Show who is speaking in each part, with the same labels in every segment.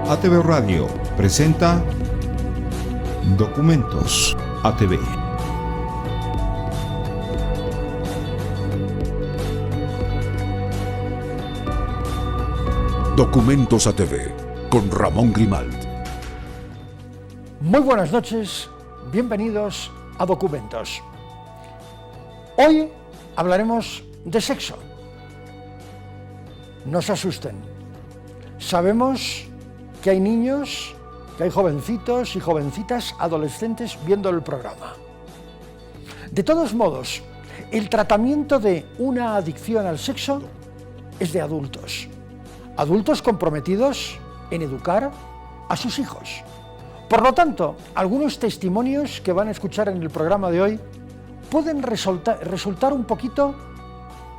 Speaker 1: ATV Radio presenta Documentos ATV.
Speaker 2: Documentos ATV con Ramón Grimalt.
Speaker 3: Muy buenas noches, bienvenidos a Documentos. Hoy hablaremos de sexo. No se asusten. Sabemos que hay niños, que hay jovencitos y jovencitas, adolescentes viendo el programa. De todos modos, el tratamiento de una adicción al sexo es de adultos. Adultos comprometidos en educar a sus hijos. Por lo tanto, algunos testimonios que van a escuchar en el programa de hoy pueden resultar un poquito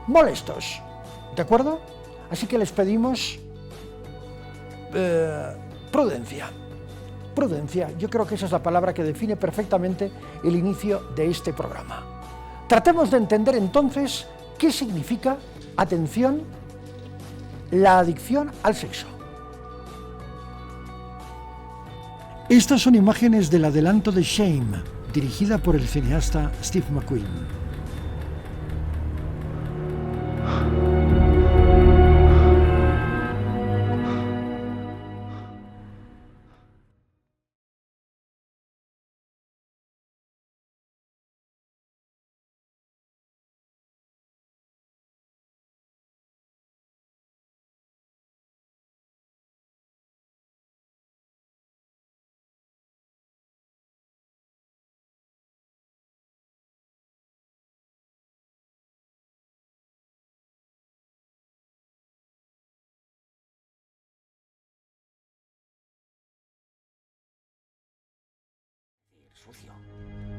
Speaker 3: molestos, ¿de acuerdo? Así que les pedimos prudencia. Prudencia, yo creo que esa es la palabra que define perfectamente el inicio de este programa. Tratemos de entender entonces qué significa, atención, la adicción al sexo. Estas son imágenes del adelanto de Shame, dirigida por el cineasta Steve McQueen.
Speaker 4: Sucio.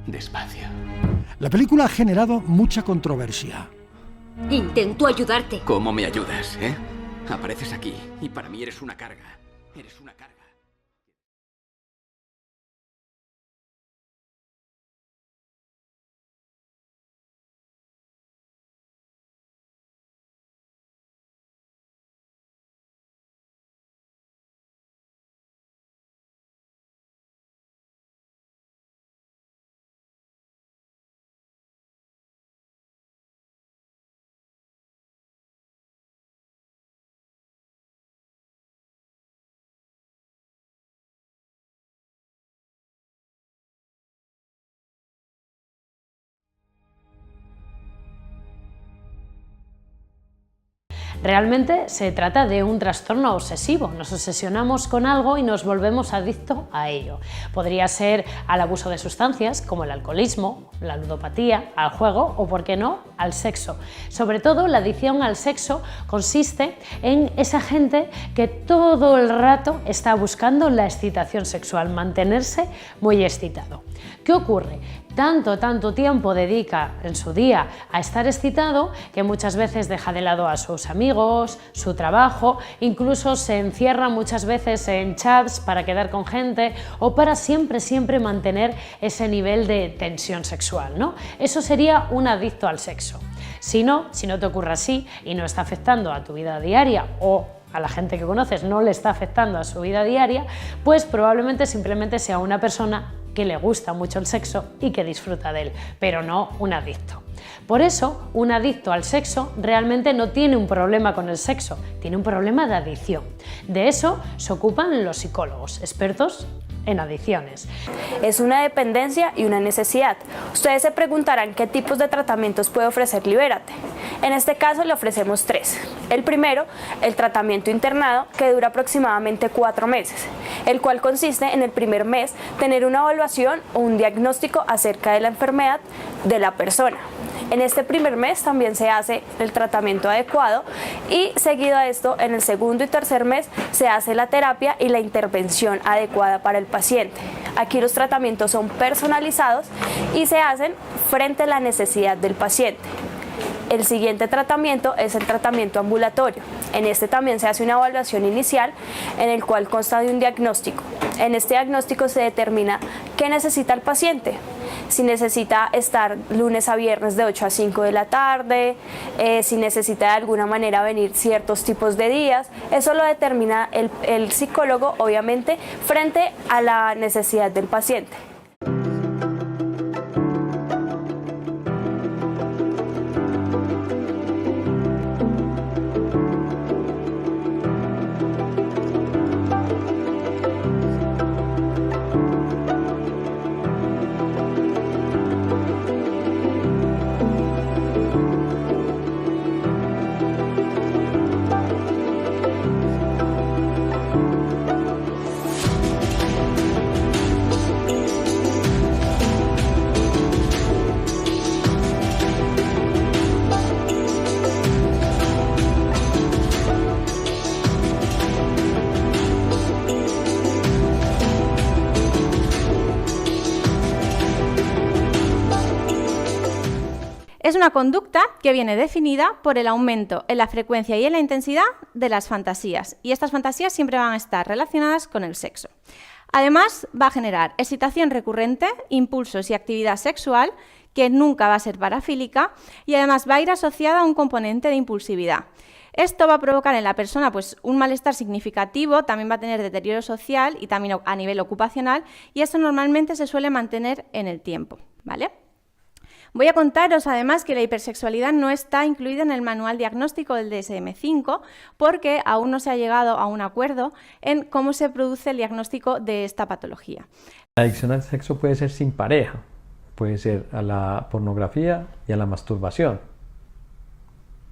Speaker 4: Despacio.
Speaker 3: La película ha generado mucha controversia.
Speaker 5: Intento ayudarte.
Speaker 4: ¿Cómo me ayudas, eh? Apareces aquí y para mí eres una carga. Eres una carga.
Speaker 6: Realmente se trata de un trastorno obsesivo, nos obsesionamos con algo y nos volvemos adictos a ello. Podría ser al abuso de sustancias como el alcoholismo, la ludopatía, al juego o, por qué no, al sexo. Sobre todo, la adicción al sexo consiste en esa gente que todo el rato está buscando la excitación sexual, mantenerse muy excitado. ¿Qué ocurre? Tanto tiempo dedica en su día a estar excitado que muchas veces deja de lado a sus amigos, su trabajo, incluso se encierra muchas veces en chats para quedar con gente o para siempre mantener ese nivel de tensión sexual, ¿no? Eso sería un adicto al sexo. Si no te ocurre así y no está afectando a tu vida diaria o a la gente que conoces no le está afectando a su vida diaria, pues probablemente simplemente sea una persona que le gusta mucho el sexo y que disfruta de él, pero no un adicto. Por eso, un adicto al sexo realmente no tiene un problema con el sexo, tiene un problema de adicción. De eso se ocupan los psicólogos, expertos en adicciones.
Speaker 7: Es una dependencia y una necesidad. Ustedes se preguntarán qué tipos de tratamientos puede ofrecer Libérate. En este caso le ofrecemos 3. El primero, el tratamiento internado, que dura aproximadamente 4 meses, el cual consiste en el primer mes tener una evaluación o un diagnóstico acerca de la enfermedad de la persona. En este primer mes también se hace el tratamiento adecuado y seguido a esto, en el segundo y tercer mes se hace la terapia y la intervención adecuada para el paciente. Aquí los tratamientos son personalizados y se hacen frente a la necesidad del paciente. El siguiente tratamiento es el tratamiento ambulatorio. En este también se hace una evaluación inicial en el cual consta de un diagnóstico. En este diagnóstico se determina qué necesita el paciente, si necesita estar lunes a viernes de 8 a 5 de la tarde, si necesita de alguna manera venir ciertos tipos de días. Eso lo determina el psicólogo, obviamente, frente a la necesidad del paciente.
Speaker 8: Es una conducta que viene definida por el aumento en la frecuencia y en la intensidad de las fantasías, y estas fantasías siempre van a estar relacionadas con el sexo. Además, va a generar excitación recurrente, impulsos y actividad sexual que nunca va a ser parafílica, y además va a ir asociada a un componente de impulsividad. Esto va a provocar en la persona un malestar significativo, también va a tener deterioro social y también a nivel ocupacional, y esto normalmente se suele mantener en el tiempo, ¿vale? Voy a contaros además que la hipersexualidad no está incluida en el manual diagnóstico del DSM-5 porque aún no se ha llegado a un acuerdo en cómo se produce el diagnóstico de esta patología.
Speaker 9: La adicción al sexo puede ser sin pareja, puede ser a la pornografía y a la masturbación.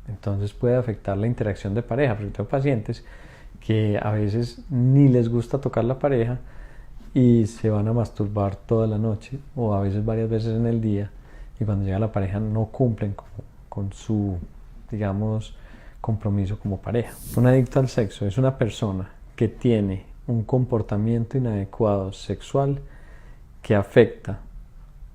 Speaker 9: Entonces puede afectar la interacción de pareja, porque tengo pacientes que a veces ni les gusta tocar la pareja y se van a masturbar toda la noche o a veces varias veces en el día. Y cuando llega la pareja no cumplen con su, digamos, compromiso como pareja. Un adicto al sexo es una persona que tiene un comportamiento inadecuado sexual que afecta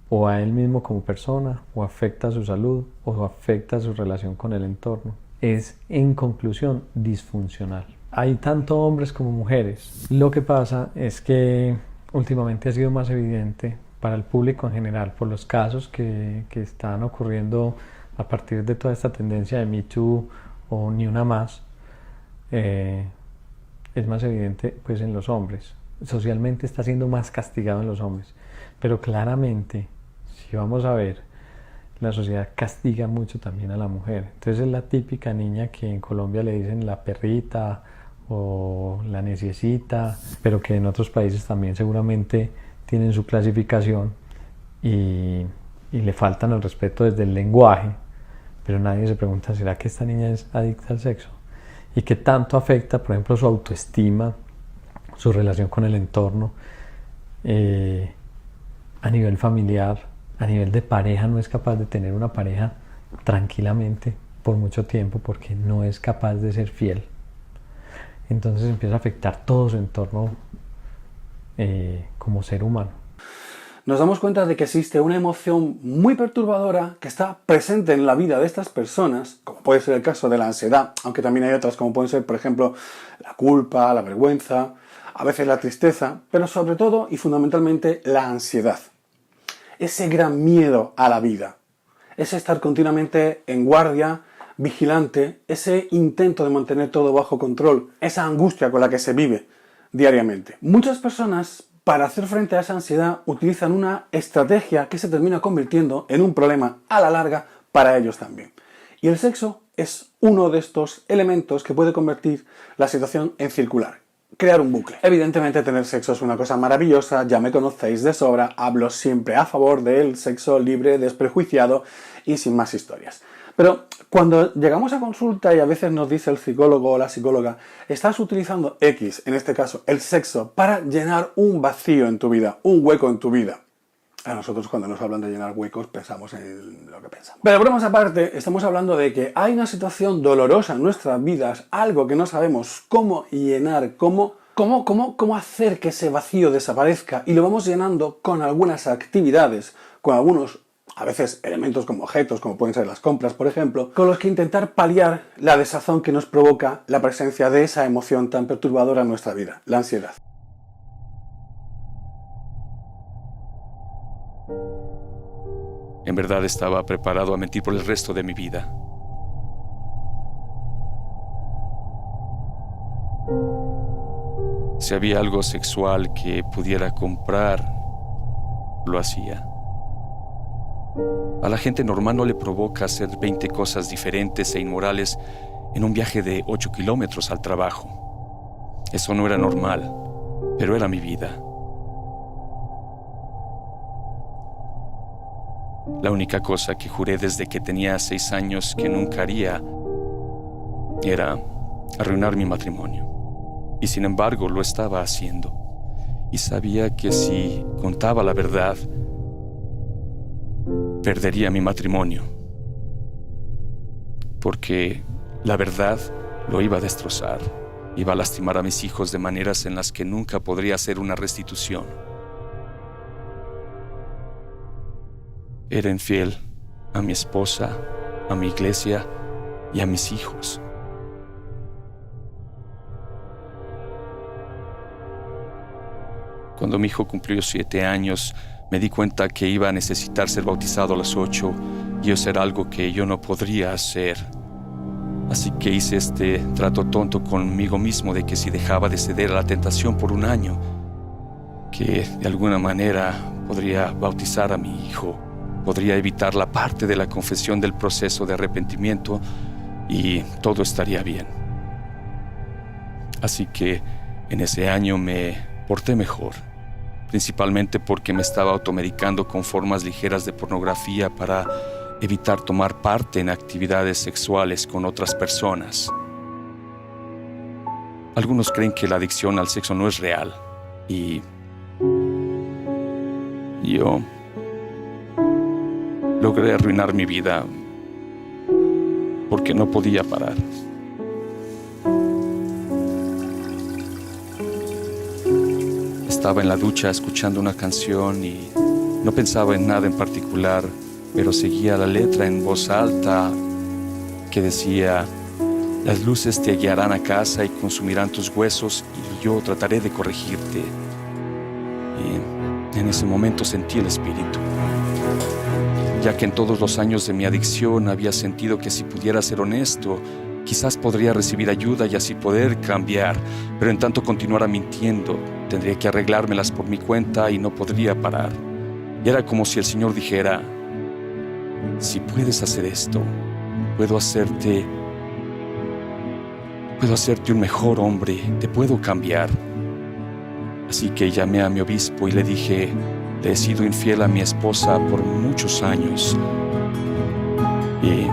Speaker 9: o a él mismo como persona, o afecta a su salud, o afecta a su relación con el entorno. Es, en conclusión, disfuncional. Hay tanto hombres como mujeres. Lo que pasa es que últimamente ha sido más evidente para el público en general, por los casos que están ocurriendo a partir de toda esta tendencia de Me Too o Ni Una Más, es más evidente pues en los hombres. Socialmente está siendo más castigado en los hombres, pero claramente, si vamos a ver, la sociedad castiga mucho también a la mujer. Entonces es la típica niña que en Colombia le dicen la perrita o la neciecita, pero que en otros países también seguramente tienen su clasificación y le faltan al respeto desde el lenguaje, pero nadie se pregunta, ¿será que esta niña es adicta al sexo? Y qué tanto afecta, por ejemplo, su autoestima, su relación con el entorno, a nivel familiar, a nivel de pareja. No es capaz de tener una pareja tranquilamente por mucho tiempo porque no es capaz de ser fiel. Entonces empieza a afectar todo su entorno como ser humano.
Speaker 10: Nos damos cuenta de que existe una emoción muy perturbadora que está presente en la vida de estas personas, como puede ser el caso de la ansiedad, aunque también hay otras como pueden ser, por ejemplo, la culpa, la vergüenza, a veces la tristeza, pero sobre todo y fundamentalmente la ansiedad. Ese gran miedo a la vida, ese estar continuamente en guardia, vigilante, ese intento de mantener todo bajo control, esa angustia con la que se vive diariamente. Muchas personas, para hacer frente a esa ansiedad, utilizan una estrategia que se termina convirtiendo en un problema a la larga para ellos también. Y el sexo es uno de estos elementos que puede convertir la situación en circular, crear un bucle. Evidentemente tener sexo es una cosa maravillosa, ya me conocéis de sobra, hablo siempre a favor del sexo libre, desprejuiciado y sin más historias. Pero cuando llegamos a consulta y a veces nos dice el psicólogo o la psicóloga, estás utilizando X, en este caso el sexo, para llenar un vacío en tu vida, un hueco en tu vida. A nosotros cuando nos hablan de llenar huecos pensamos en lo que pensamos. Pero bromas aparte, estamos hablando de que hay una situación dolorosa en nuestras vidas, algo que no sabemos cómo llenar, cómo hacer que ese vacío desaparezca, y lo vamos llenando con algunas actividades, con algunos a veces elementos como objetos, como pueden ser las compras, por ejemplo, con los que intentar paliar la desazón que nos provoca la presencia de esa emoción tan perturbadora en nuestra vida, la ansiedad.
Speaker 11: En verdad estaba preparado a mentir por el resto de mi vida. Si había algo sexual que pudiera comprar, lo hacía. A la gente normal no le provoca hacer 20 cosas diferentes e inmorales en un viaje de 8 kilómetros al trabajo. Eso no era normal, pero era mi vida. La única cosa que juré desde que tenía 6 años que nunca haría era arruinar mi matrimonio. Y sin embargo lo estaba haciendo. Y sabía que si contaba la verdad, perdería mi matrimonio. Porque la verdad lo iba a destrozar. Iba a lastimar a mis hijos de maneras en las que nunca podría hacer una restitución. Era infiel a mi esposa, a mi iglesia y a mis hijos. Cuando mi hijo cumplió 7 años, me di cuenta que iba a necesitar ser bautizado a los 8 y eso era algo que yo no podría hacer. Así que hice este trato tonto conmigo mismo de que si dejaba de ceder a la tentación por 1 año, que de alguna manera podría bautizar a mi hijo, podría evitar la parte de la confesión del proceso de arrepentimiento y todo estaría bien. Así que en ese año me porté mejor, principalmente porque me estaba automedicando con formas ligeras de pornografía para evitar tomar parte en actividades sexuales con otras personas. Algunos creen que la adicción al sexo no es real y yo logré arruinar mi vida porque no podía parar. Estaba en la ducha escuchando una canción y no pensaba en nada en particular, pero seguía la letra en voz alta que decía: las luces te guiarán a casa y consumirán tus huesos y yo trataré de corregirte. Y en ese momento sentí el espíritu, ya que en todos los años de mi adicción había sentido que si pudiera ser honesto, quizás podría recibir ayuda y así poder cambiar, pero en tanto continuara mintiendo, tendría que arreglármelas por mi cuenta y no podría parar. Y era como si el Señor dijera: si puedes hacer esto, puedo hacerte un mejor hombre, te puedo cambiar. Así que llamé a mi obispo y le dije: le he sido infiel a mi esposa por muchos años y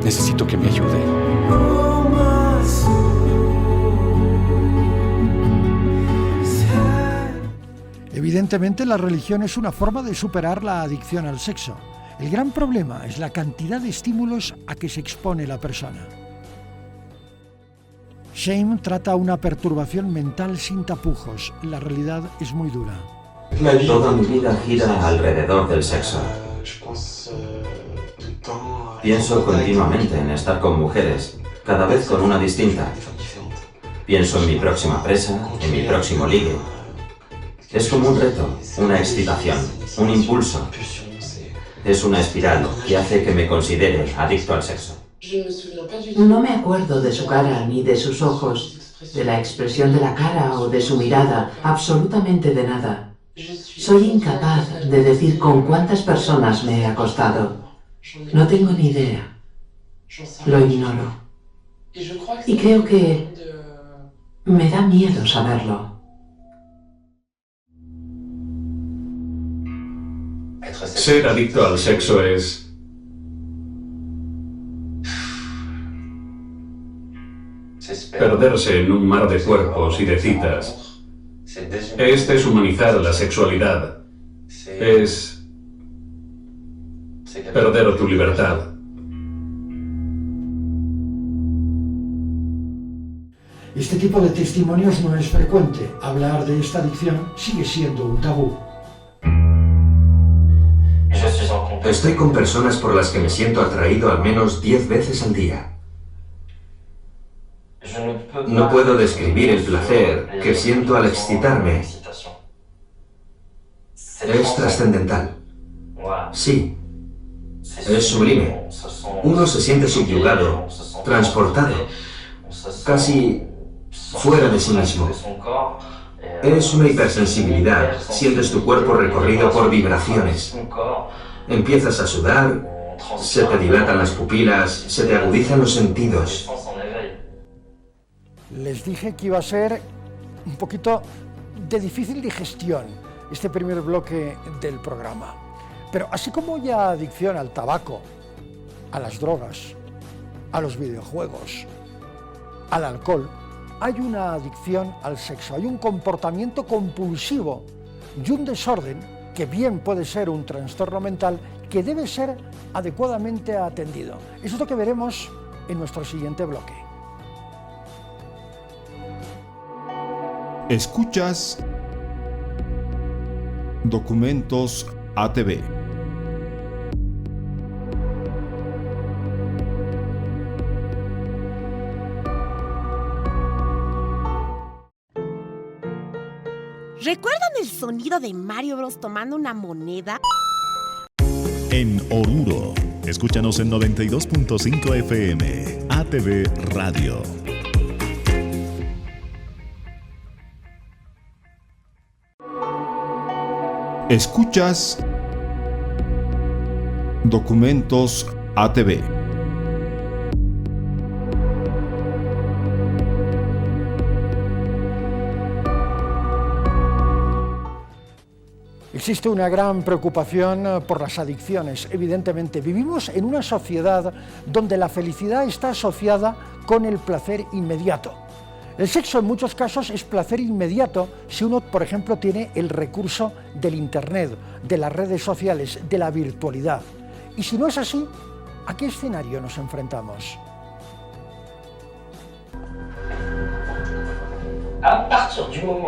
Speaker 11: necesito que me ayude.
Speaker 3: Evidentemente, la religión es una forma de superar la adicción al sexo. El gran problema es la cantidad de estímulos a que se expone la persona. Shame trata una perturbación mental sin tapujos. La realidad es muy dura.
Speaker 12: Toda mi vida gira alrededor del sexo. Pienso continuamente en estar con mujeres, cada vez con una distinta. Pienso en mi próxima presa, en mi próximo ligue. Es como un reto, una excitación, un impulso. Es una espiral que hace que me considere adicto al sexo.
Speaker 13: No me acuerdo de su cara ni de sus ojos, de la expresión de la cara o de su mirada, absolutamente de nada. Soy incapaz de decir con cuántas personas me he acostado. No tengo ni idea. Lo ignoro. Y creo que me da miedo saberlo.
Speaker 14: Ser adicto al sexo es perderse en un mar de cuerpos y de citas. Es deshumanizar la sexualidad. Es perder tu libertad.
Speaker 3: Este tipo de testimonios no es frecuente. Hablar de esta adicción sigue siendo un tabú.
Speaker 15: Estoy con personas por las que me siento atraído al menos 10 veces al día. No puedo describir el placer que siento al excitarme. Es trascendental. Sí, Es sublime. Uno se siente subyugado, transportado, casi fuera de sí mismo. Es una hipersensibilidad. Sientes tu cuerpo recorrido por vibraciones. Empiezas a sudar, se te dilatan las pupilas, se te agudizan los sentidos.
Speaker 3: Les dije que iba a ser un poquito de difícil digestión este primer bloque del programa. Pero así como hay adicción al tabaco, a las drogas, a los videojuegos, al alcohol, hay una adicción al sexo, hay un comportamiento compulsivo y un desorden que bien puede ser un trastorno mental que debe ser adecuadamente atendido. Eso es lo que veremos en nuestro siguiente bloque.
Speaker 1: Escuchas Documentos ATV.
Speaker 16: ¿Recuerdan el sonido de Mario Bros tomando una moneda?
Speaker 17: En Oruro, escúchanos en 92.5 FM, ATV Radio.
Speaker 1: Escuchas Documentos ATV.
Speaker 3: Existe una gran preocupación por las adicciones. Evidentemente, vivimos en una sociedad donde la felicidad está asociada con el placer inmediato. El sexo en muchos casos es placer inmediato si uno, por ejemplo, tiene el recurso del Internet, de las redes sociales, de la virtualidad. Y si no es así, ¿a qué escenario nos enfrentamos?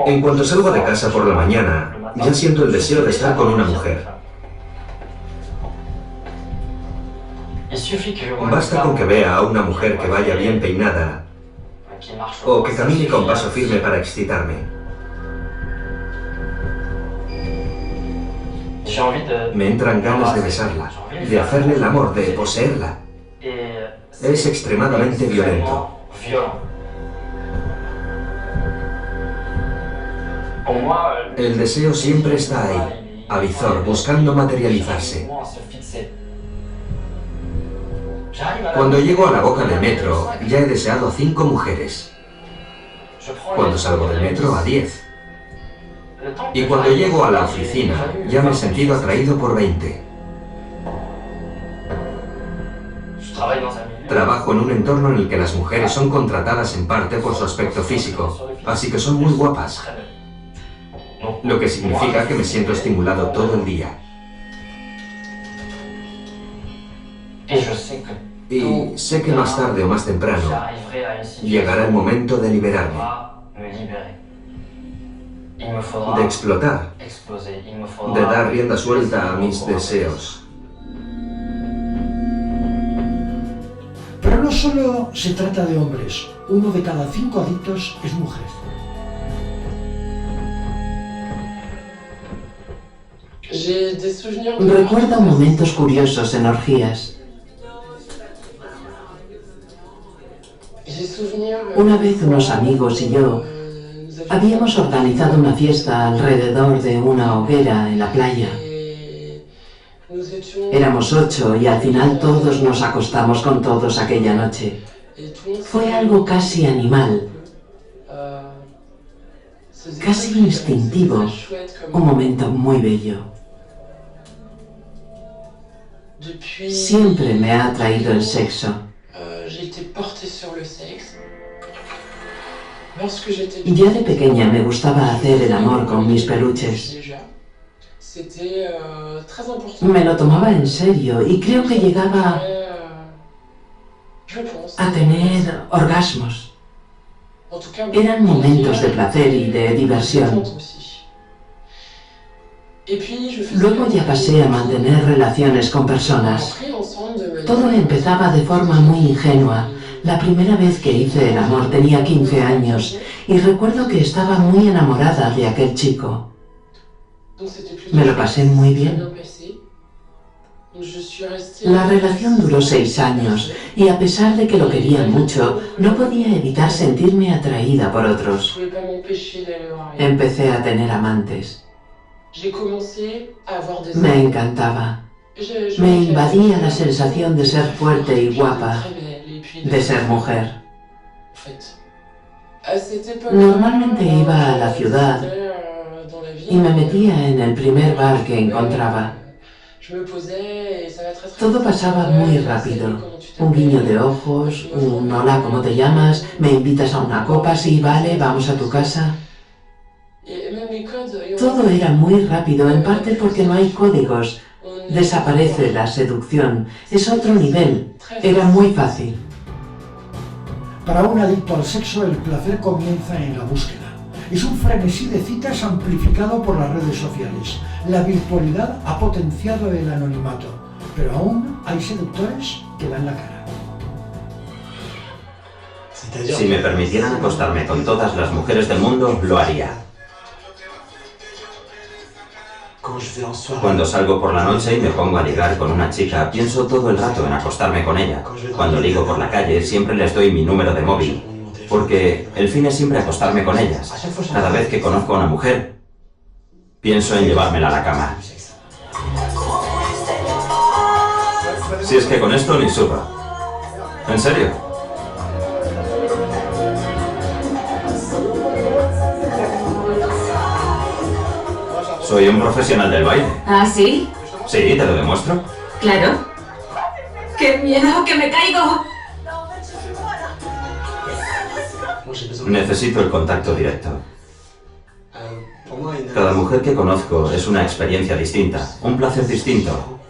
Speaker 15: En cuanto salgo de casa por la mañana, ya siento el deseo de estar con una mujer. Basta con que vea a una mujer que vaya bien peinada o que camine con paso firme para excitarme. Me entran ganas de besarla, de hacerle el amor, de poseerla. Es extremadamente violento. El deseo siempre está ahí, avizor, buscando materializarse. Cuando llego a la boca del metro, ya he deseado a 5 mujeres. Cuando salgo del metro, a 10. Y cuando llego a la oficina, ya me he sentido atraído por 20. Trabajo en un entorno en el que las mujeres son contratadas en parte por su aspecto físico, así que son muy guapas. Lo que significa que me siento estimulado todo el día. Y sé que más tarde o más temprano llegará el momento de liberarme, de explotar, de dar rienda suelta a mis deseos.
Speaker 3: Pero no solo se trata de hombres, 1 de cada 5 adictos es mujer.
Speaker 13: Recuerdo momentos curiosos en orgías. Una vez unos amigos y yo habíamos organizado una fiesta alrededor de una hoguera en la playa. Éramos 8 y al final todos nos acostamos con todos aquella noche. Fue algo casi animal, casi instintivo, un momento muy bello. Siempre me ha atraído el sexo. Ya de pequeña me gustaba hacer el amor con mis peluches. Me lo tomaba en serio y creo que llegaba a tener orgasmos. Eran momentos de placer y de diversión. Luego ya pasé a mantener relaciones con personas. Todo empezaba de forma muy ingenua. La primera vez que hice el amor tenía 15 años y recuerdo que estaba muy enamorada de aquel chico. Me lo pasé muy bien. La relación duró 6 años y a pesar de que lo quería mucho, no podía evitar sentirme atraída por otros. Empecé a tener amantes. Me encantaba. Me invadía la sensación de ser fuerte y guapa, de ser mujer. Normalmente iba a la ciudad y me metía en el primer bar que encontraba. Todo pasaba muy rápido. Un guiño de ojos, un hola, ¿cómo te llamas? ¿Me invitas a una copa? Sí, vale, vamos a tu casa. Todo era muy rápido, en parte porque no hay códigos. Desaparece la seducción. Es otro nivel. Era muy fácil.
Speaker 3: Para un adicto al sexo, el placer comienza en la búsqueda. Es un frenesí de citas amplificado por las redes sociales. La virtualidad ha potenciado el anonimato, pero aún hay seductores que dan la cara.
Speaker 12: Si me permitieran acostarme con todas las mujeres del mundo, lo haría. Cuando salgo por la noche y me pongo a ligar con una chica, pienso todo el rato en acostarme con ella. Cuando ligo por la calle, siempre les doy mi número de móvil, porque el fin es siempre acostarme con ellas. Cada vez que conozco a una mujer, pienso en llevármela a la cama. Si es que con esto ni suba. ¿En serio? Soy un profesional del baile.
Speaker 5: ¿Ah, sí?
Speaker 12: Sí, te lo demuestro.
Speaker 5: Claro. ¡Qué miedo, que me caigo!
Speaker 12: Necesito el contacto directo. Cada mujer que conozco es una experiencia distinta, un placer distinto.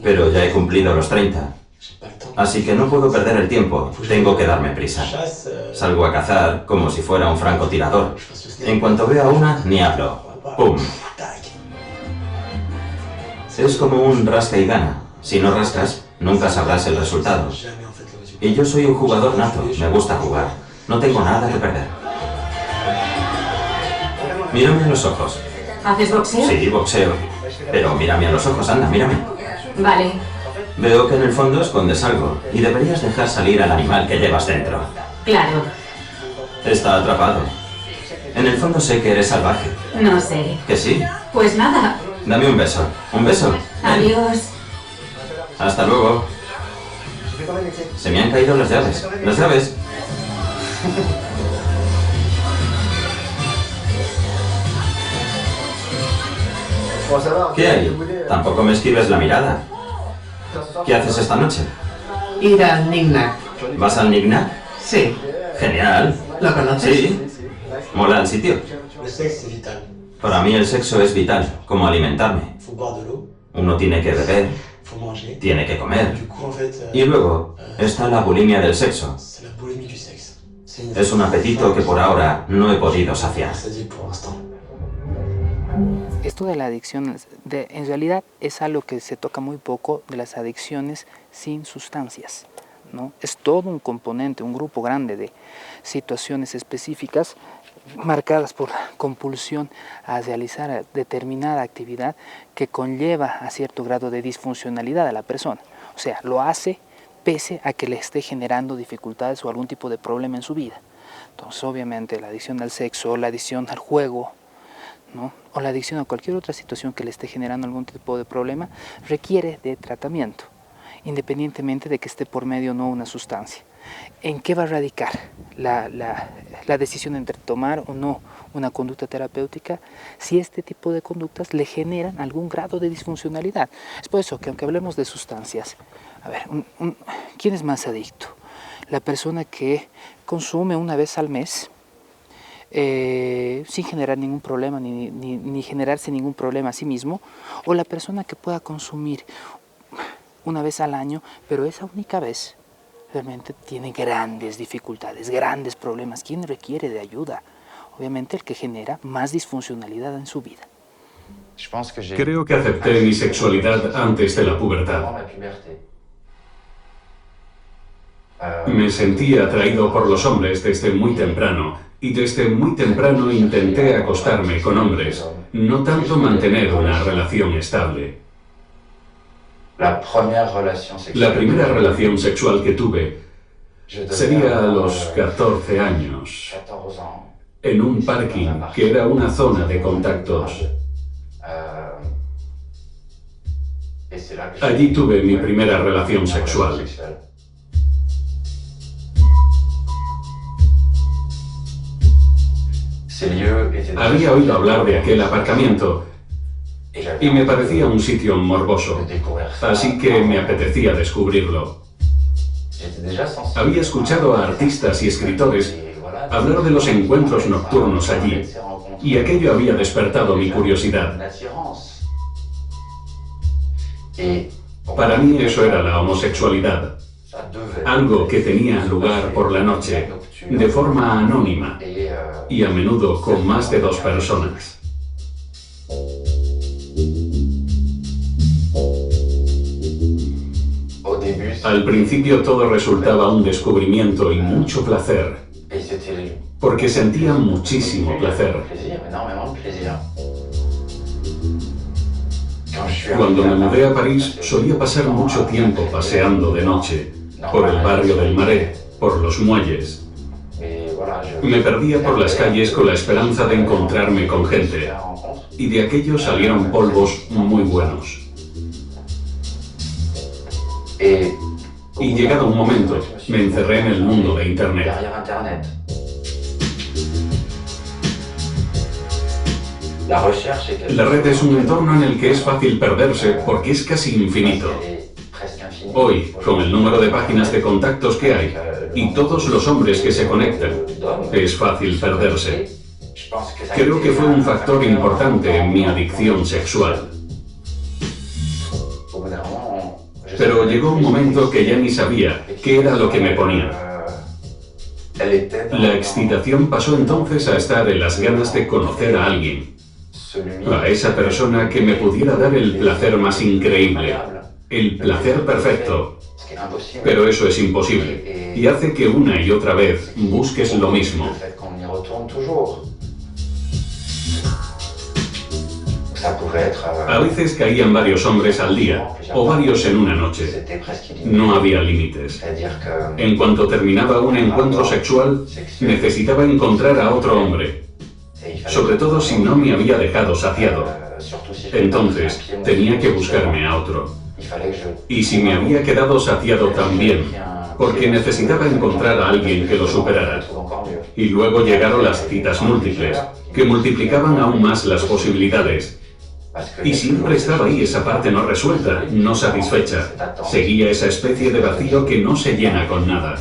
Speaker 12: Pero ya he cumplido los 30. Así que no puedo perder el tiempo, tengo que darme prisa. Salgo a cazar como si fuera un francotirador. En cuanto veo a una, ni hablo. ¡Pum! Es como un rasca y gana. Si no rascas, nunca sabrás el resultado. Y yo soy un jugador nato, me gusta jugar. No tengo nada que perder. Mírame a los ojos.
Speaker 5: ¿Haces boxeo?
Speaker 12: Sí, boxeo. Pero mírame a los ojos, anda, mírame.
Speaker 5: Vale.
Speaker 12: Veo que en el fondo escondes algo y deberías dejar salir al animal que llevas dentro.
Speaker 5: Claro.
Speaker 12: Está atrapado. En el fondo sé que eres salvaje.
Speaker 5: No sé.
Speaker 12: ¿Que sí?
Speaker 5: Pues nada.
Speaker 12: Dame un beso. ¿Un beso?
Speaker 5: Adiós.
Speaker 12: Hasta luego. Se me han caído las llaves. Las llaves. ¿Qué hay? Tampoco me esquives la mirada. ¿Qué haces esta noche?
Speaker 13: Ir al Nignac.
Speaker 12: ¿Vas al Nignac?
Speaker 13: Sí.
Speaker 12: Genial.
Speaker 13: ¿Lo conoces?
Speaker 12: Sí. ¿Mola el sitio? Para mí el sexo es vital, como alimentarme. Uno tiene que beber, tiene que comer. Y luego está la bulimia del sexo. Es un apetito que por ahora no he podido saciar.
Speaker 18: Esto de la adicción, en realidad es algo que se toca muy poco de las adicciones sin sustancias, ¿no? Es todo un componente, un grupo grande de situaciones específicas marcadas por compulsión a realizar determinada actividad que conlleva a cierto grado de disfuncionalidad a la persona. O sea, lo hace pese a que le esté generando dificultades o algún tipo de problema en su vida. Entonces, obviamente, la adicción al sexo, la adicción al juego, ¿no? O la adicción a cualquier otra situación que le esté generando algún tipo de problema requiere de tratamiento, independientemente de que esté por medio o no una sustancia. ¿En qué va a radicar la decisión entre tomar o no una conducta terapéutica? Si este tipo de conductas le generan algún grado de disfuncionalidad. Es por eso que aunque hablemos de sustancias, a ver, ¿quién es más adicto? La persona que consume una vez al mes sin generar ningún problema ni generarse ningún problema a sí mismo, o la persona que pueda consumir una vez al año, pero esa única vez realmente tiene grandes dificultades, grandes problemas. ¿Quién requiere de ayuda? Obviamente el que genera más disfuncionalidad en su vida.
Speaker 14: Creo que acepté mi sexualidad antes de la pubertad. Me sentía atraído por los hombres desde muy temprano, y desde muy temprano intenté acostarme con hombres, no tanto mantener una relación estable. La primera relación sexual que tuve sería a los 14 años, en un parking que era una zona de contactos. Allí tuve mi primera relación sexual. Había oído hablar de aquel aparcamiento y me parecía un sitio morboso, así que me apetecía descubrirlo. Había escuchado a artistas y escritores hablar de los encuentros nocturnos allí, y aquello había despertado mi curiosidad. Para mí eso era la homosexualidad, algo que tenía lugar por la noche, de forma anónima, y a menudo con más de 2 personas. Al principio todo resultaba un descubrimiento y mucho placer, porque sentía muchísimo placer. Cuando me mudé a París, solía pasar mucho tiempo paseando de noche, por el barrio del Marais, por los muelles. Me perdía por las calles con la esperanza de encontrarme con gente, y de aquello salieron polvos muy buenos. Y llegado un momento, me encerré en el mundo de Internet. La red es un entorno en el que es fácil perderse porque es casi infinito. Hoy, con el número de páginas de contactos que hay y todos los hombres que se conectan, es fácil perderse. Creo que fue un factor importante en mi adicción sexual. Pero llegó un momento que ya ni sabía qué era lo que me ponía. La excitación pasó entonces a estar en las ganas de conocer a alguien, a esa persona que me pudiera dar el placer más increíble, el placer perfecto. Pero eso es imposible, y hace que una y otra vez busques lo mismo. A veces caían varios hombres al día, o varios en una noche. No había límites. En cuanto terminaba un encuentro sexual, necesitaba encontrar a otro hombre, sobre todo si no me había dejado saciado. Entonces, tenía que buscarme a otro. Y si me había quedado saciado también, porque necesitaba encontrar a alguien que lo superara. Y luego llegaron las citas múltiples, que multiplicaban aún más las posibilidades. Y siempre estaba ahí esa parte no resuelta, no satisfecha. Seguía esa especie de vacío que no se llena con nada.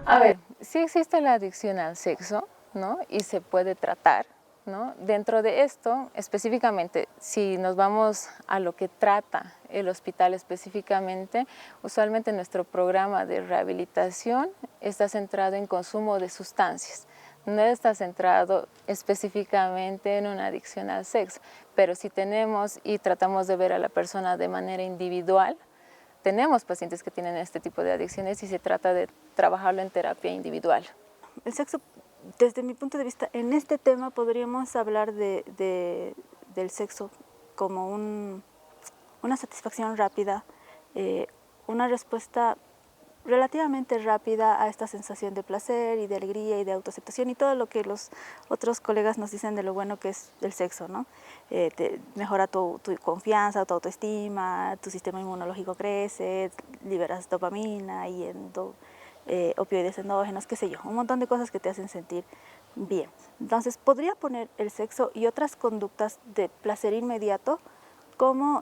Speaker 19: A ver, sí existe la adicción al sexo, ¿no? Y se puede tratar, ¿no? Dentro de esto, específicamente, si nos vamos a lo que trata el hospital específicamente, usualmente nuestro programa de rehabilitación está centrado en consumo de sustancias. No está centrado específicamente en una adicción al sexo, pero si tenemos y tratamos de ver a la persona de manera individual, tenemos pacientes que tienen este tipo de adicciones y se trata de trabajarlo en terapia individual.
Speaker 20: El sexo, desde mi punto de vista, en este tema podríamos hablar del sexo como una satisfacción rápida, una respuesta relativamente rápida a esta sensación de placer y de alegría y de autoaceptación y todo lo que los otros colegas nos dicen de lo bueno que es el sexo, ¿no? Mejora tu confianza, tu autoestima, tu sistema inmunológico crece, liberas dopamina y opioides endógenos, qué sé yo, un montón de cosas que te hacen sentir bien. Entonces, podría poner el sexo y otras conductas de placer inmediato como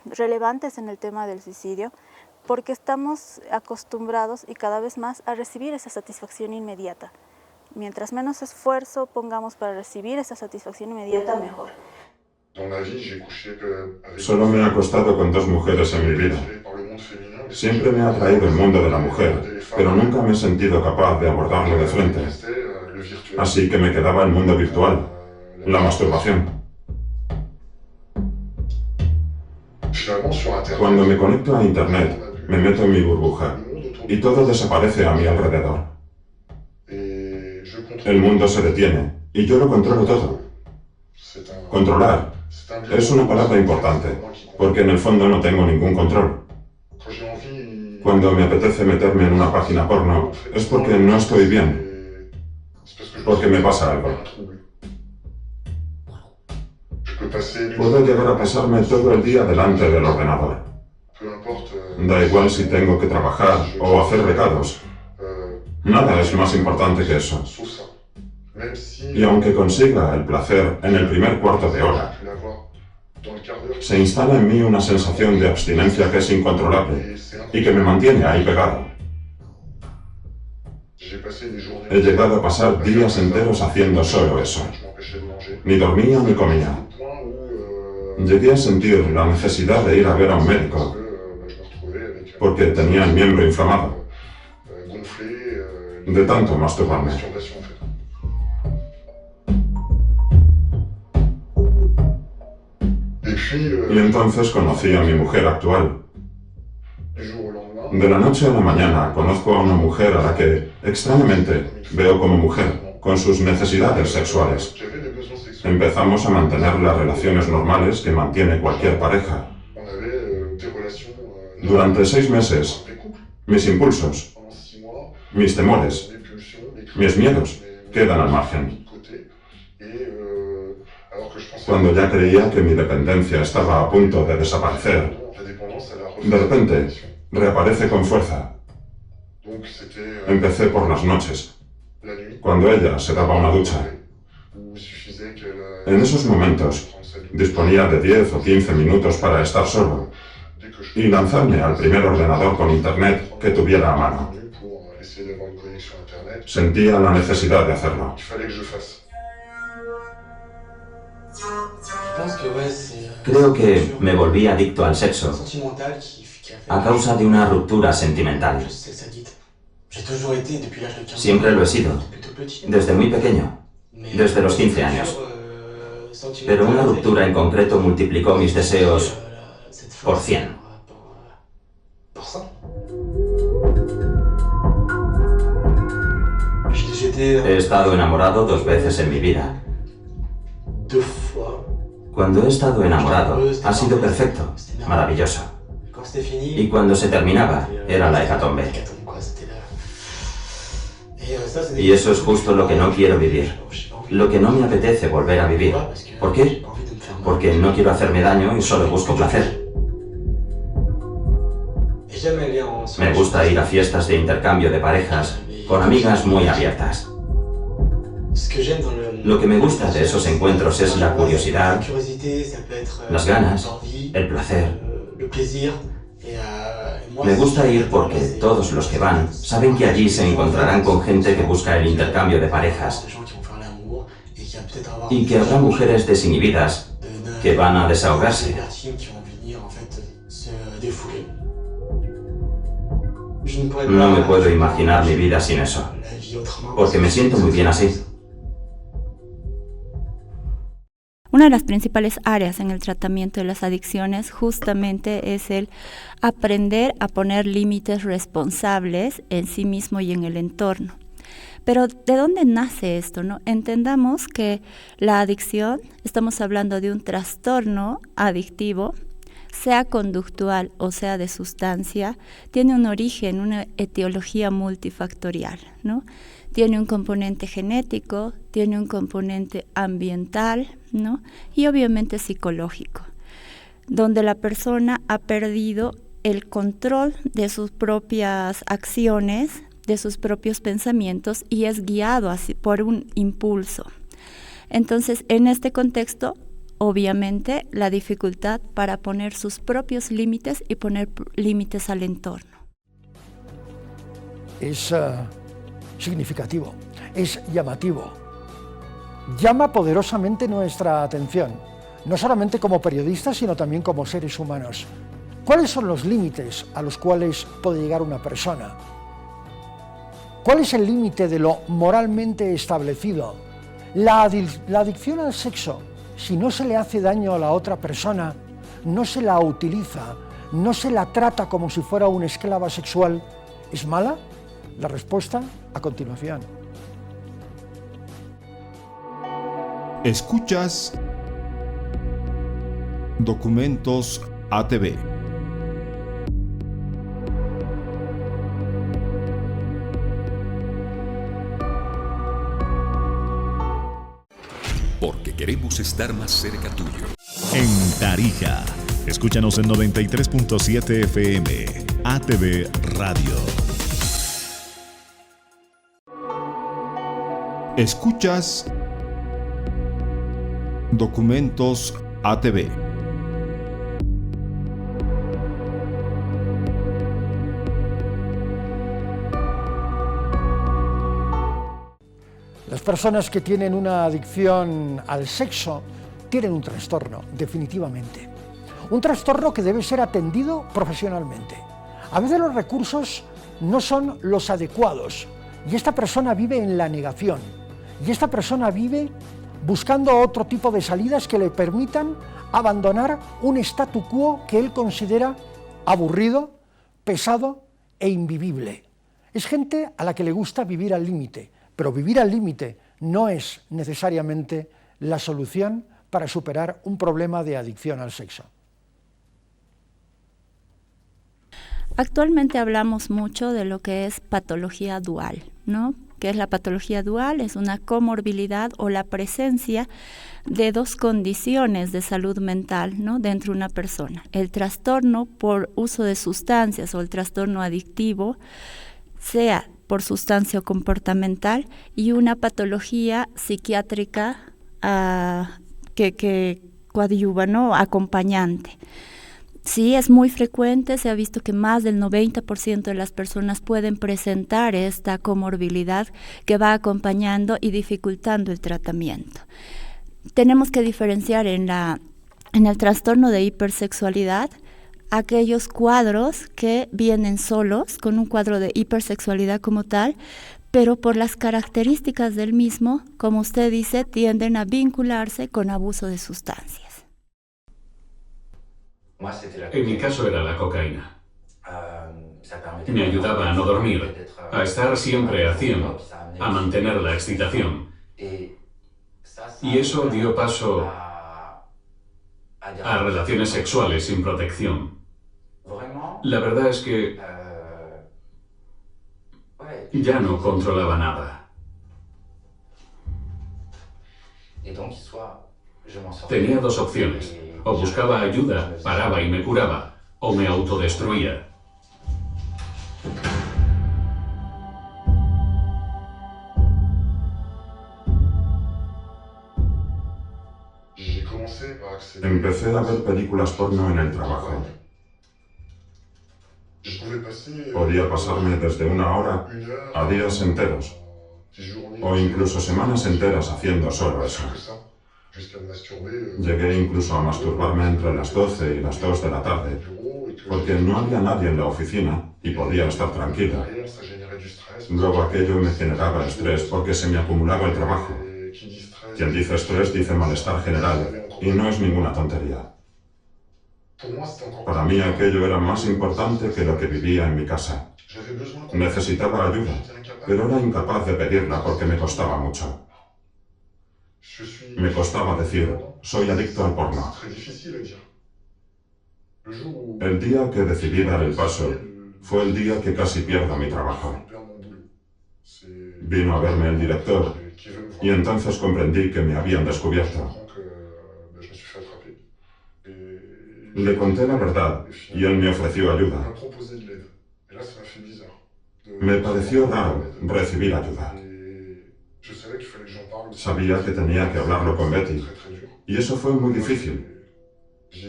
Speaker 20: relevantes en el tema del suicidio, porque estamos acostumbrados y cada vez más a recibir esa satisfacción inmediata. Mientras menos esfuerzo pongamos para recibir esa satisfacción inmediata, mejor.
Speaker 21: Solo me he acostado con 2 mujeres en mi vida. Siempre me ha atraído el mundo de la mujer, pero nunca me he sentido capaz de abordarlo de frente. Así que me quedaba el mundo virtual, la masturbación. Cuando me conecto a Internet, me meto en mi burbuja y todo desaparece a mi alrededor. El mundo se detiene y yo lo controlo todo. Controlar es una palabra importante, porque en el fondo no tengo ningún control. Cuando me apetece meterme en una página porno, es porque no estoy bien, porque me pasa algo. Puedo llegar a pasarme todo el día delante del ordenador. Da igual si tengo que trabajar o hacer recados. Nada es más importante que eso. Y aunque consiga el placer en el primer cuarto de hora, se instala en mí una sensación de abstinencia que es incontrolable y que me mantiene ahí pegado. He llegado a pasar días enteros haciendo solo eso. Ni dormía ni comía. Llegué a sentir la necesidad de ir a ver a un médico, porque tenía el miembro inflamado, de tanto masturbarme. Y entonces conocí a mi mujer actual. De la noche a la mañana conozco a una mujer a la que, extrañamente, veo como mujer, con sus necesidades sexuales. Empezamos a mantener las relaciones normales que mantiene cualquier pareja. Durante 6 meses, mis impulsos, mis temores, mis miedos quedan al margen. Cuando ya creía que mi dependencia estaba a punto de desaparecer, de repente reaparece con fuerza. Empecé por las noches, cuando ella se daba una ducha. En esos momentos disponía de 10 o 15 minutos para estar solo y lanzarme al primer ordenador con internet que tuviera a mano. Sentía la necesidad de hacerlo.
Speaker 12: Creo que me volví adicto al sexo a causa de una ruptura sentimental. Siempre lo he sido, desde muy pequeño, desde los 15 años. Pero una ruptura en concreto multiplicó mis deseos por 100. He estado enamorado 2 veces en mi vida. Cuando he estado enamorado, ha sido perfecto, maravilloso. Y cuando se terminaba, era la hecatombe. Y eso es justo lo que no quiero vivir, lo que no me apetece volver a vivir. ¿Por qué? Porque no quiero hacerme daño y solo busco placer. Me gusta ir a fiestas de intercambio de parejas con amigas muy abiertas. Lo que me gusta de esos encuentros es la curiosidad, las ganas, el placer. Me gusta ir porque todos los que van saben que allí se encontrarán con gente que busca el intercambio de parejas y que habrá mujeres desinhibidas que van a desahogarse. No me puedo imaginar mi vida sin eso, porque me siento muy bien así.
Speaker 2: Una de las principales áreas en el tratamiento de las adicciones justamente es el aprender a poner límites responsables en sí mismo y en el entorno. Pero ¿de dónde nace esto, no? Entendamos que la adicción, estamos hablando de un trastorno adictivo, sea conductual o sea de sustancia, tiene un origen, una etiología multifactorial, ¿no? Tiene un componente genético, tiene un componente ambiental, ¿no? Y obviamente psicológico, donde la persona ha perdido el control de sus propias acciones, de sus propios pensamientos y es guiado así por un impulso. Entonces, en este contexto, obviamente, la dificultad para poner sus propios límites y poner límites al entorno.
Speaker 3: Es significativo, es llamativo. Llama poderosamente nuestra atención, no solamente como periodistas, sino también como seres humanos. ¿Cuáles son los límites a los cuales puede llegar una persona? ¿Cuál es el límite de lo moralmente establecido? La adicción al sexo, si no se le hace daño a la otra persona, no se la utiliza, no se la trata como si fuera una esclava sexual, ¿es mala? La respuesta a continuación.
Speaker 1: Escuchas Documentos ATV.
Speaker 4: Porque queremos estar más cerca tuyo.
Speaker 17: En Tarija. Escúchanos en 93.7 FM. ATV Radio.
Speaker 1: Escuchas Documentos ATV.
Speaker 3: Las personas que tienen una adicción al sexo tienen un trastorno, definitivamente. Un trastorno que debe ser atendido profesionalmente. A veces los recursos no son los adecuados y esta persona vive en la negación. Y esta persona vive buscando otro tipo de salidas que le permitan abandonar un statu quo que él considera aburrido, pesado e invivible. Es gente a la que le gusta vivir al límite, pero vivir al límite no es necesariamente la solución para superar un problema de adicción al sexo.
Speaker 2: Actualmente hablamos mucho de lo que es patología dual, ¿no? ¿Qué es la patología dual? Es una comorbilidad o la presencia de dos condiciones de salud mental, ¿no?, dentro de una persona. El trastorno por uso de sustancias o el trastorno adictivo, sea por sustancia o comportamental, y una patología psiquiátrica que coadyuva, ¿no?, acompañante. Sí, es muy frecuente, se ha visto que más del 90% de las personas pueden presentar esta comorbilidad que va acompañando y dificultando el tratamiento. Tenemos que diferenciar en el trastorno de hipersexualidad aquellos cuadros que vienen solos, con un cuadro de hipersexualidad como tal, pero por las características del mismo, como usted dice, tienden a vincularse con abuso de sustancias.
Speaker 14: En mi caso era la cocaína. Me ayudaba a no dormir, a estar siempre a 100, a mantener la excitación. Y eso dio paso a relaciones sexuales sin protección. La verdad es que ya no controlaba nada. Tenía dos opciones. O buscaba ayuda, paraba y me curaba, o me autodestruía.
Speaker 21: Empecé a ver películas porno en el trabajo. Podía pasarme desde una hora a días enteros, o incluso semanas enteras haciendo solo eso. Llegué incluso a masturbarme entre las 12 y las 2 de la tarde, porque no había nadie en la oficina y podía estar tranquila. Luego aquello me generaba estrés porque se me acumulaba el trabajo. Quien dice estrés dice malestar general, y no es ninguna tontería. Para mí aquello era más importante que lo que vivía en mi casa. Necesitaba ayuda, pero era incapaz de pedirla porque me costaba mucho. Me costaba decir, soy adicto al porno. El día que decidí dar el paso fue el día que casi pierdo mi trabajo. Vino a verme el director y entonces comprendí que me habían descubierto. Le conté la verdad y él me ofreció ayuda. Me pareció raro recibir ayuda. Sabía que tenía que hablarlo con Betty, y eso fue muy difícil.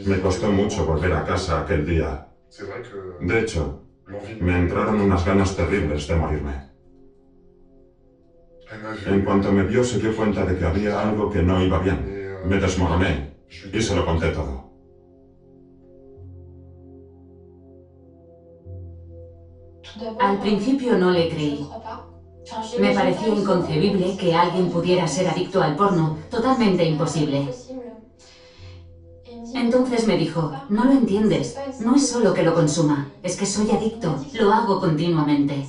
Speaker 21: Me costó mucho volver a casa aquel día. De hecho, me entraron unas ganas terribles de morirme. En cuanto me vio, se dio cuenta de que había algo que no iba bien. Me desmoroné y se lo conté todo.
Speaker 22: Al principio no le creí. Me pareció inconcebible que alguien pudiera ser adicto al porno, totalmente imposible. Entonces me dijo, no lo entiendes, no es solo que lo consuma, es que soy adicto, lo hago continuamente.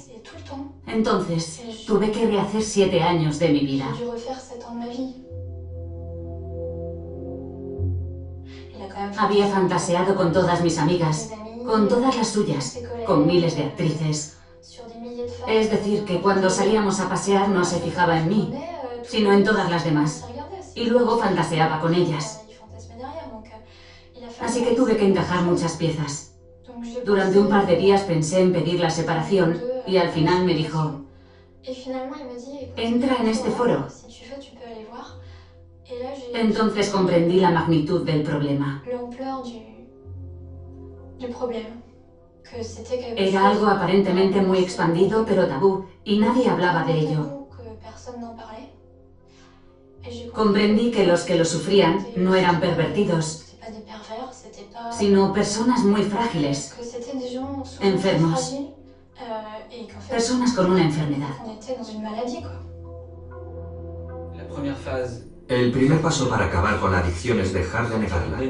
Speaker 22: Entonces tuve que rehacer 7 años de mi vida. Había fantaseado con todas mis amigas, con todas las suyas, con miles de actrices. Es decir, que cuando salíamos a pasear no se fijaba en mí, sino en todas las demás. Y luego fantaseaba con ellas. Así que tuve que encajar muchas piezas. Durante un par de días pensé en pedir la separación y al final me dijo: entra en este foro. Entonces comprendí la magnitud del problema. Era algo aparentemente muy expandido, pero tabú, y nadie hablaba de ello. Comprendí que los que lo sufrían no eran pervertidos, sino personas muy frágiles, enfermos, personas con una enfermedad.
Speaker 15: El primer paso para acabar con la adicción es dejar de negarla.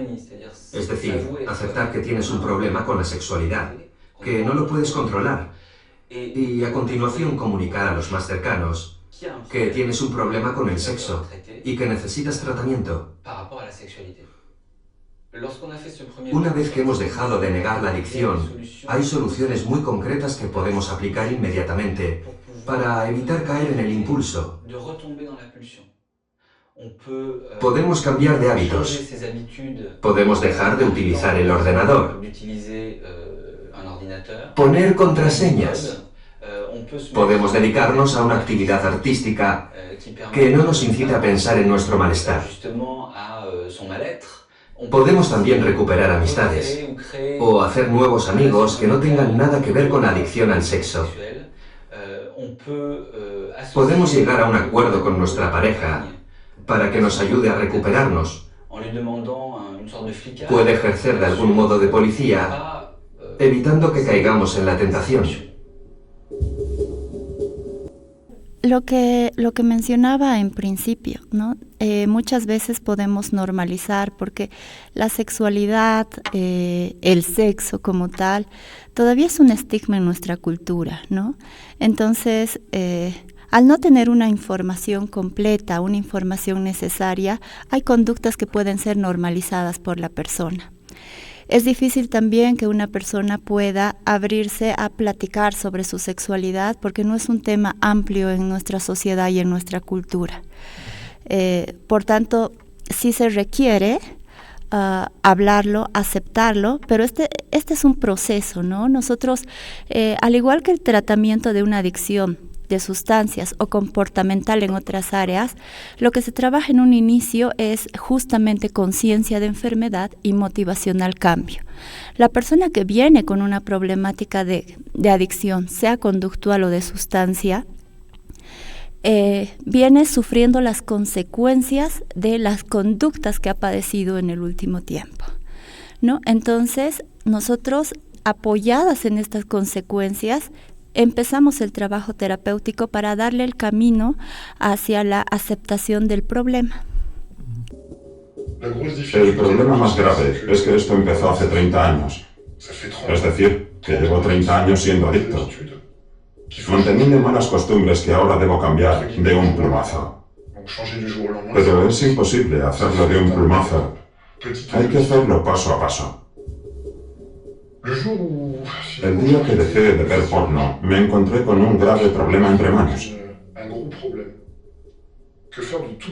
Speaker 15: Es decir, aceptar que tienes un problema con la sexualidad, que no lo puedes controlar, y a continuación comunicar a los más cercanos que tienes un problema con el sexo y que necesitas tratamiento. Una vez que hemos dejado de negar la adicción, hay soluciones muy concretas que podemos aplicar inmediatamente para evitar caer en el impulso. Podemos cambiar de hábitos. Podemos dejar de utilizar el ordenador. Poner contraseñas. Podemos dedicarnos a una actividad artística que no nos incite a pensar en nuestro malestar. Podemos también recuperar amistades o hacer nuevos amigos que no tengan nada que ver con la adicción al sexo. Podemos llegar a un acuerdo con nuestra pareja para que nos ayude a recuperarnos. Puede ejercer de algún modo de policía, evitando que caigamos en la tentación.
Speaker 2: Lo que mencionaba en principio, ¿no? Muchas veces podemos normalizar porque la sexualidad, el sexo como tal, todavía es un estigma en nuestra cultura, ¿no? Entonces, al no tener una información completa, una información necesaria, hay conductas que pueden ser normalizadas por la persona. Es difícil también que una persona pueda abrirse a platicar sobre su sexualidad porque no es un tema amplio en nuestra sociedad y en nuestra cultura. Por tanto, sí se requiere hablarlo, aceptarlo, pero este es un proceso, ¿no? Nosotros, al igual que el tratamiento de una adicción, de sustancias o comportamental en otras áreas, lo que se trabaja en un inicio es justamente conciencia de enfermedad y motivación al cambio. La persona que viene con una problemática de adicción, sea conductual o de sustancia, viene sufriendo las consecuencias de las conductas que ha padecido en el último tiempo, ¿no? Entonces, nosotros, apoyadas en estas consecuencias, empezamos el trabajo terapéutico para darle el camino hacia la aceptación del problema.
Speaker 21: El problema más grave es que esto empezó hace 30 años. Es decir, que llevo 30 años siendo adicto, manteniendo malas costumbres que ahora debo cambiar de un plumazo. Pero es imposible hacerlo de un plumazo. Hay que hacerlo paso a paso. El día que dejé de ver porno, me encontré con un grave problema entre manos.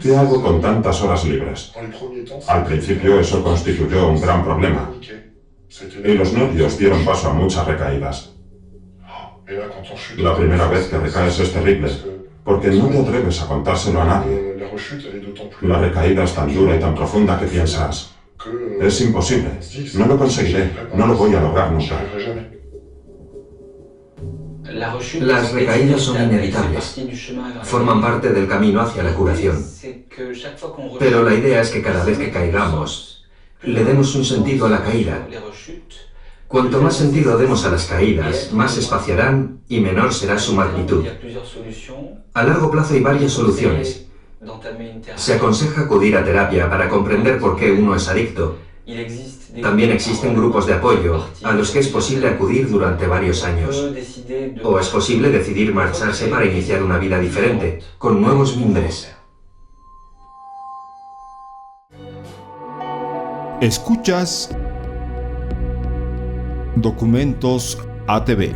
Speaker 21: ¿Qué hago con tantas horas libres? Al principio eso constituyó un gran problema. Y los nervios dieron paso a muchas recaídas. La primera vez que recaes es terrible, porque no te atreves a contárselo a nadie. La recaída es tan dura y tan profunda que piensas: es imposible, no lo conseguiré, no lo voy a lograr nunca.
Speaker 15: Las recaídas son inevitables, forman parte del camino hacia la curación. Pero la idea es que cada vez que caigamos, le demos un sentido a la caída. Cuanto más sentido demos a las caídas, más se espaciarán y menor será su magnitud. A largo plazo hay varias soluciones. Se aconseja acudir a terapia para comprender por qué uno es adicto. También existen grupos de apoyo a los que es posible acudir durante varios años. O es posible decidir marcharse para iniciar una vida diferente, con nuevos mimbres.
Speaker 1: Escuchas Documentos ATV.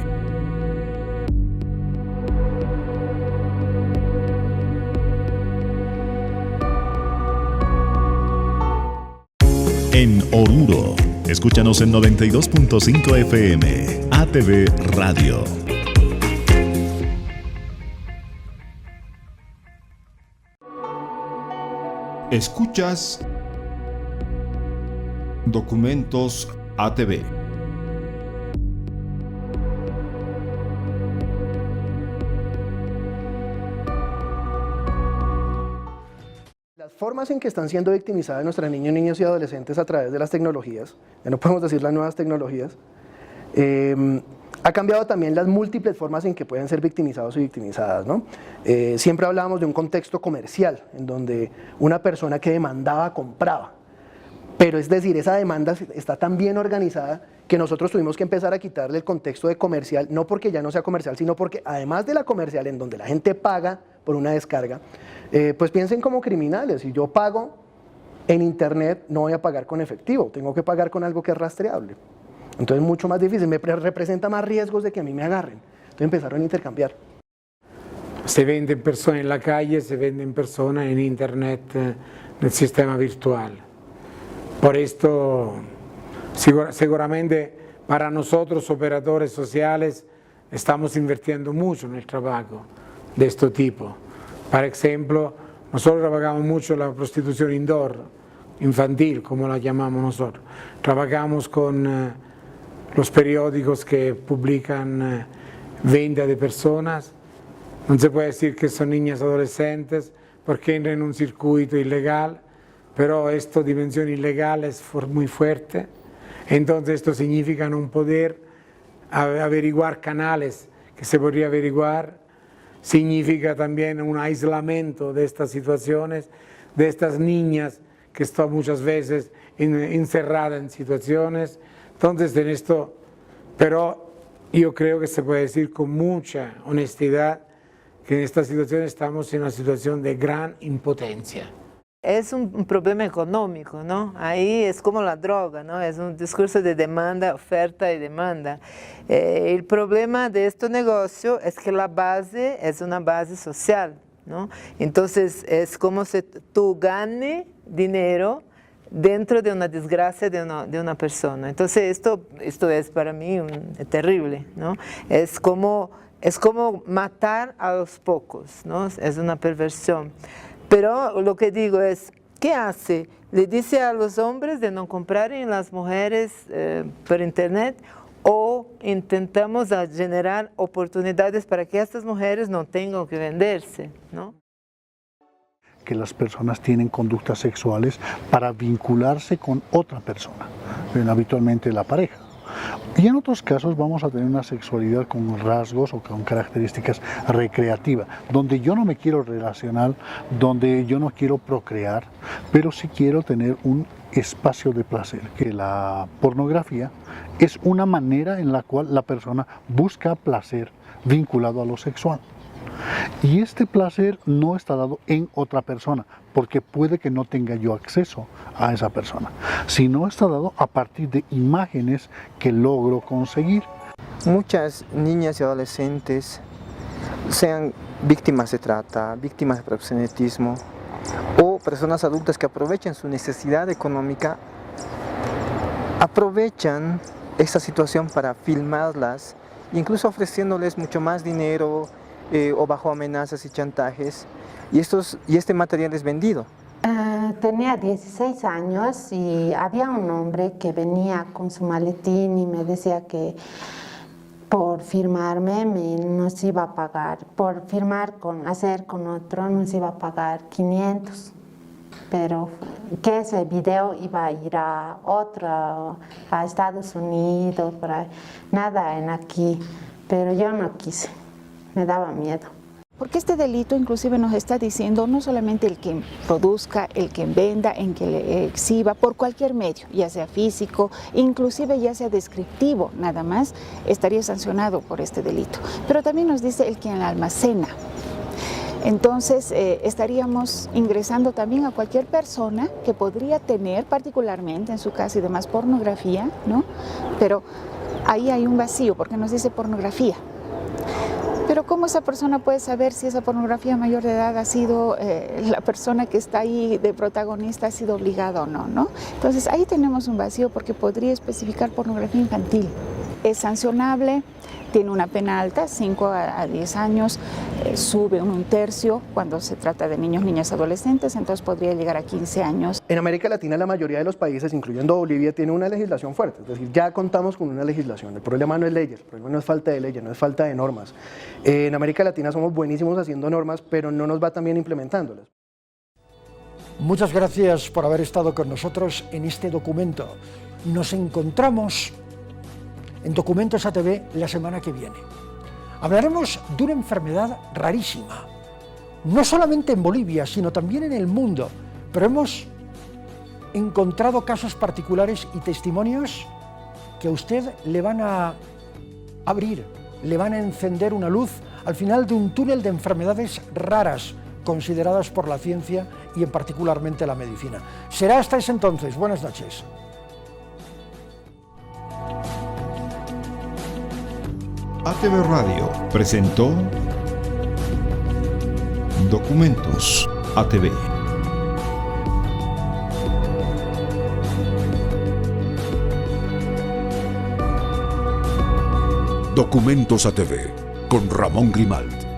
Speaker 17: En Oruro, escúchanos en 92.5 FM, ATV Radio.
Speaker 1: Escuchas Documentos ATV.
Speaker 6: Las formas en que están siendo victimizadas nuestras niños y adolescentes a través de las tecnologías, ya no podemos decir las nuevas tecnologías, ha cambiado también las múltiples formas en que pueden ser victimizados y victimizadas, ¿no? Siempre hablábamos de un contexto comercial, en donde una persona que demandaba compraba, pero es decir, esa demanda está tan bien organizada que nosotros tuvimos que empezar a quitarle el contexto de comercial, no porque ya no sea comercial, sino porque además de la comercial, en donde la gente paga por una descarga, pues piensen como criminales. Si yo pago en internet, no voy a pagar con efectivo, tengo que pagar con algo que es rastreable. Entonces es mucho más difícil, me representa más riesgos de que a mí me agarren. Entonces empezaron a intercambiar.
Speaker 7: Se vende en persona en la calle, se vende en persona en internet, nel sistema virtual. Por esto, seguramente para nosotros, operadores sociales, estamos invirtiendo mucho en el trabajo de este tipo. Por ejemplo, nosotros trabajamos mucho la prostitución indoor, infantil, como la llamamos nosotros. Trabajamos con los periódicos que publican venta de personas. No se puede decir que son niñas adolescentes porque entran en un circuito ilegal, pero esta dimensión ilegal es muy fuerte. Entonces esto significa no poder averiguar canales que se podría averiguar, significa también un aislamiento de estas situaciones, de estas niñas que están muchas veces encerradas en situaciones. Entonces en esto, pero yo creo que se puede decir con mucha honestidad que en esta situación estamos en una situación de gran impotencia.
Speaker 23: Es un problema económico, ¿no? Ahí es como la droga, ¿no? Es un discurso de demanda, oferta y demanda. El problema de este negocio es que la base es una base social, ¿no? Entonces es como si tú ganes dinero dentro de una desgracia de una persona. Entonces esto es para mí terrible, ¿no? Es como matar a los pocos, ¿no? Es una perversión. Pero lo que digo es, ¿qué hace? ¿Le dice a los hombres de no comprar en las mujeres por internet? ¿O intentamos generar oportunidades para que estas mujeres no tengan que venderse, ¿no?
Speaker 24: Que las personas tienen conductas sexuales para vincularse con otra persona, habitualmente la pareja. Y en otros casos vamos a tener una sexualidad con rasgos o con características recreativas, donde yo no me quiero relacionar, donde yo no quiero procrear, pero sí quiero tener un espacio de placer. Que la pornografía es una manera en la cual la persona busca placer vinculado a lo sexual. Y este placer no está dado en otra persona, porque puede que no tenga yo acceso a esa persona, sino está dado a partir de imágenes que logro conseguir.
Speaker 25: Muchas niñas y adolescentes sean víctimas de trata, víctimas de proxenetismo o personas adultas que aprovechan su necesidad económica, aprovechan esta situación para filmarlas, incluso ofreciéndoles mucho más dinero, o bajo amenazas y chantajes, y este material es vendido.
Speaker 26: Tenía 16 años y había un hombre que venía con su maletín y me decía que por firmarme nos iba a pagar, por firmar hacer con otro nos iba a pagar 500, pero que ese video iba a ir a Estados Unidos, nada en aquí, pero yo no quise. Me daba miedo.
Speaker 27: Porque este delito inclusive nos está diciendo no solamente el que produzca, el que venda, el que le exhiba, por cualquier medio, ya sea físico, inclusive ya sea descriptivo, nada más, estaría sancionado por este delito. Pero también nos dice el quien almacena. Entonces estaríamos ingresando también a cualquier persona que podría tener particularmente en su casa y demás pornografía, ¿no? Pero ahí hay un vacío porque nos dice pornografía. Pero ¿cómo esa persona puede saber si esa pornografía mayor de edad ha sido, la persona que está ahí de protagonista ha sido obligada o no, ¿no? Entonces ahí tenemos un vacío porque podría especificar pornografía infantil. Es sancionable, tiene una pena alta, 5 a 10 años, sube un tercio cuando se trata de niños, niñas, adolescentes, entonces podría llegar a 15 años.
Speaker 6: En América Latina la mayoría de los países, incluyendo Bolivia, tiene una legislación fuerte, es decir, ya contamos con una legislación. El problema no es leyes, el problema no es falta de leyes, no es falta de normas. En América Latina somos buenísimos haciendo normas, pero no nos va tan bien implementándolas.
Speaker 3: Muchas gracias por haber estado con nosotros en este documento. Nos encontramos en Documentos ATV la semana que viene. Hablaremos de una enfermedad rarísima, no solamente en Bolivia, sino también en el mundo, pero hemos encontrado casos particulares y testimonios que a usted le van a abrir, le van a encender una luz al final de un túnel de enfermedades raras consideradas por la ciencia y en particularmente la medicina. Será hasta ese entonces. Buenas noches.
Speaker 1: ATV Radio presentó Documentos ATV.
Speaker 5: Documentos ATV con Ramón Grimalt.